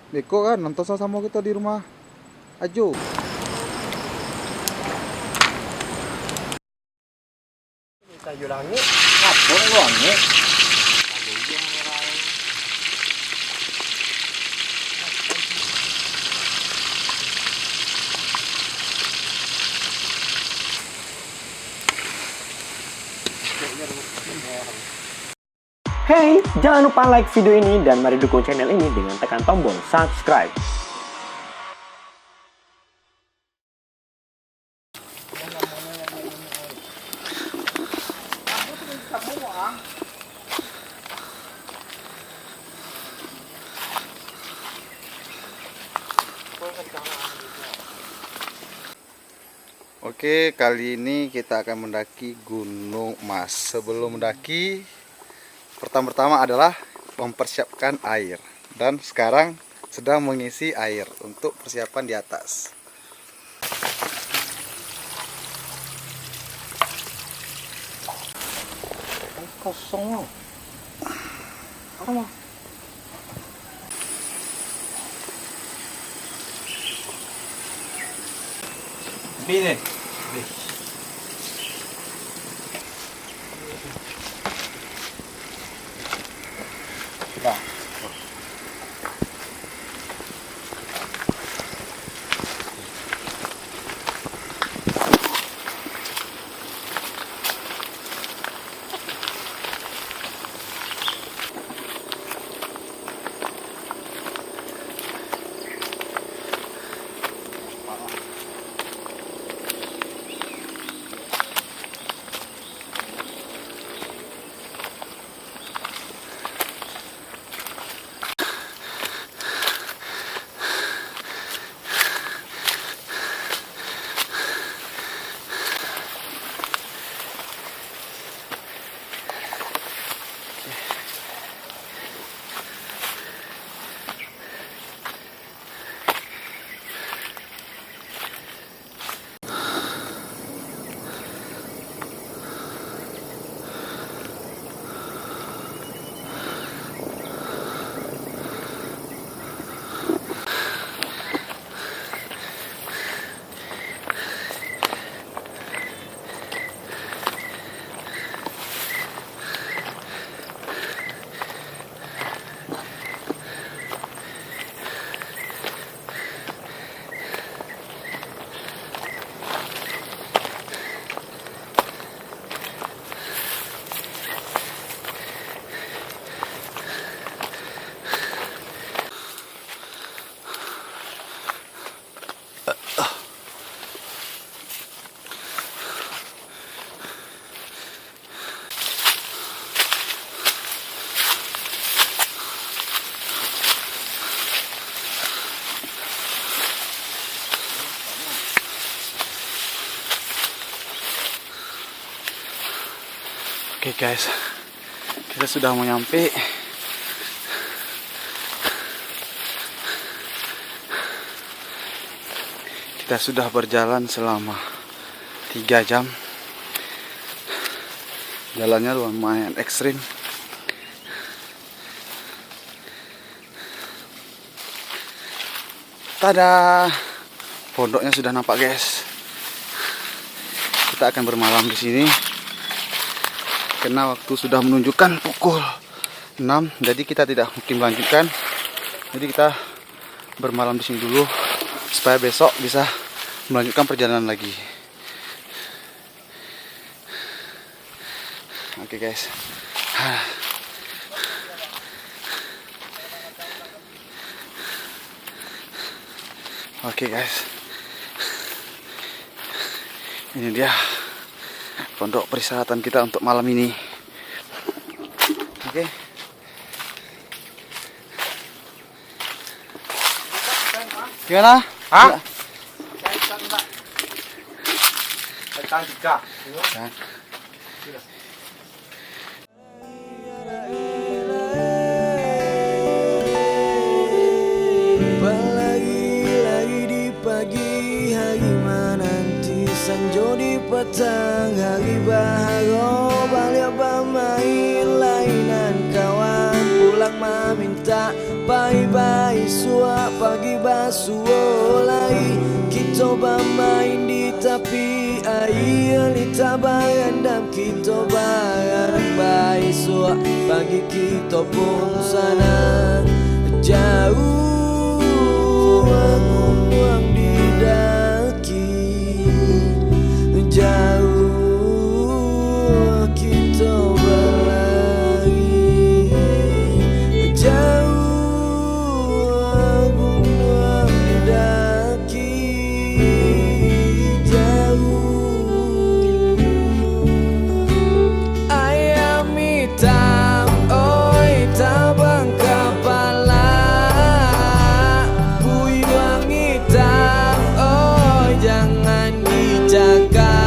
Beko kan nonton sama kita di rumah Ajo. Kayu langit, ngapur langit. Hey, jangan lupa like video ini dan mari dukung channel ini dengan tekan tombol subscribe. Oke, kali ini kita akan mendaki Gunung Mas. Sebelum mendaki, pertama-tama adalah mempersiapkan air. Dan sekarang sedang mengisi air untuk persiapan di atas. Kosong. Apa? Bine. Oke guys, kita sudah mau nyampe. Kita sudah berjalan selama 3 jam. Jalannya lumayan ekstrim. Tada, pondoknya sudah nampak guys. Kita akan bermalam di sini. Karena waktu sudah menunjukkan pukul 6, jadi kita tidak mungkin melanjutkan. Jadi kita bermalam di sini dulu supaya besok bisa melanjutkan perjalanan lagi. Oke guys. Oke guys. Ini dia pondok peristirahatan kita untuk malam ini. Oke. Gimana? Hah? Ya. Lagi di pagi hari menanti sanjo di petang hari bahagia balik bermain lainan kawan pulang meminta bye-bye suap pagi basuh lai kita bermain di tepi air lita barandam kita barang baik suap pagi kita pun sana jauh gunung didaki jauh kita berlari jauh gunung didaki jauh ayam hitam oi tabang kepala jangan dijaga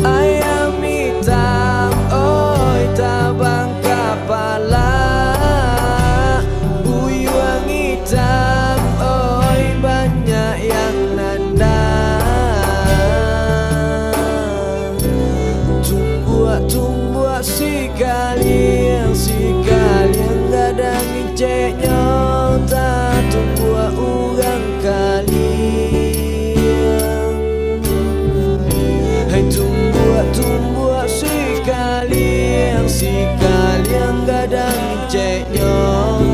ayam hitam oi tabang kepala buyuang hitam oi banyak yang nandang tumbuh sekalian gadang iceknya tak tumbuh urang kalian hai tumbuh sekalian gadang iceknya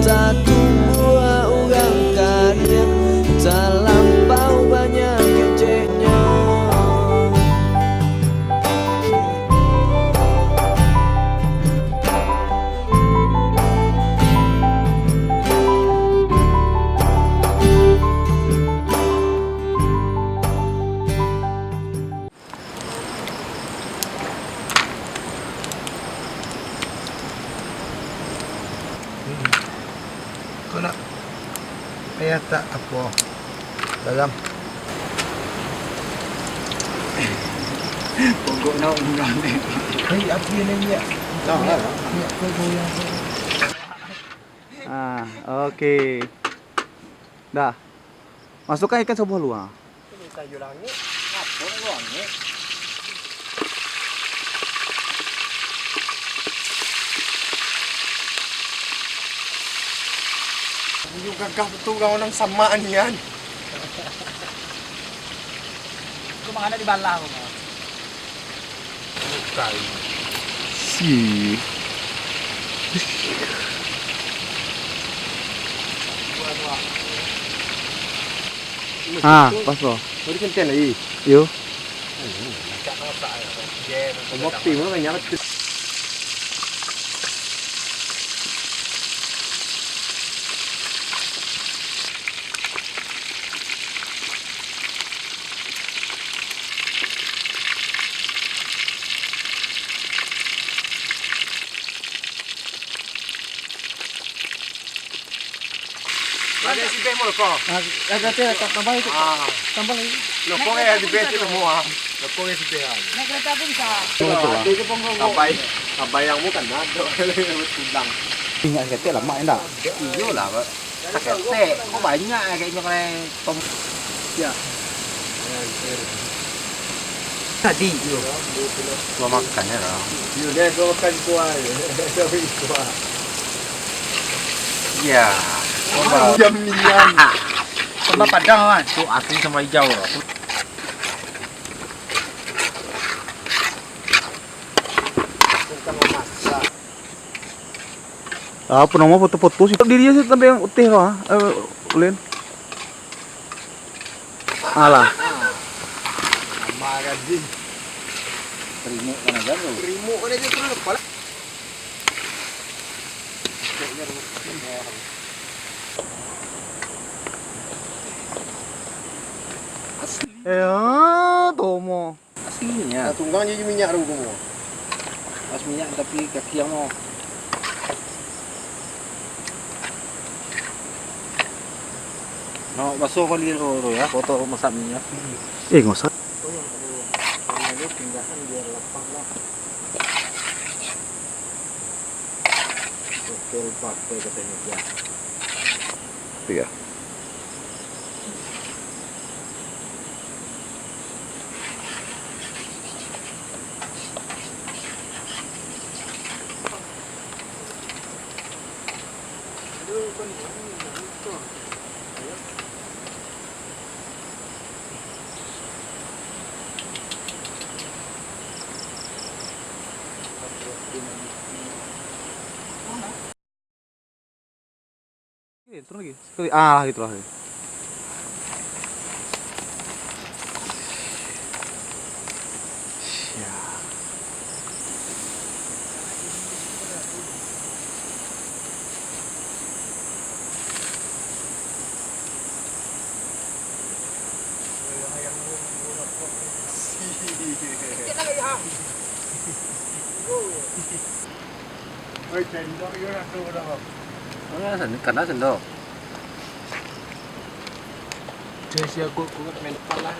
tak tumbuh urang kalian terlampau banyak iceknya. Kau nak ayah tak apa dalam pokok nak undang ni. Hei, apa yang ni ya? Ya, kau goyang. Oke. Dah. Masukkan ikan sebuah luang. Ini kayu langit. Apa langit? Yung gagah betul orang samaan yan. Kumakain na di bala ako mo. Bukan. Si. Pas lo. Boleh kenten lagi. Yo. Macam apa ya? Bukti mana banyak. Ada si Bemo loko. Ada tak tambah itu. Tambah lagi. Loko ya di besi semua. Loko ya si Bemo. Naik kereta pun bisa. Itu pun Abay yang mu kan ada. Tudang. Ingat kata lama enggak? Iyo lah, Pak. Kete, kok banyak kayaknya kayak tom. Ya. Tadi. Gua makannya lah. Iyo dia gua makan kuah. Dia kuah. Iya. Jam-jam. Sambal padang kan. Tuh asli sama hijau. Apa nama foto-foto sih? Dirinya sih tapi yang utih kah? Ulin. Alah. Sama gaji. Terima kan aja lo. Terima kan aja terus kepala. Tomo. Aslinya. Tunggang jadi minyak dulu kamu. Pas minyak tapi kaki yang mau. No, basuh kali ro ya, foto masak minyak. Nggak usah. Oh yang perlu pinggahan biar lapang lah. Oke, pakai katanya dia. Iya. Terus lagi. Sekali. Gitu lah. Ya. Karena sendok. Jadi aku main pala.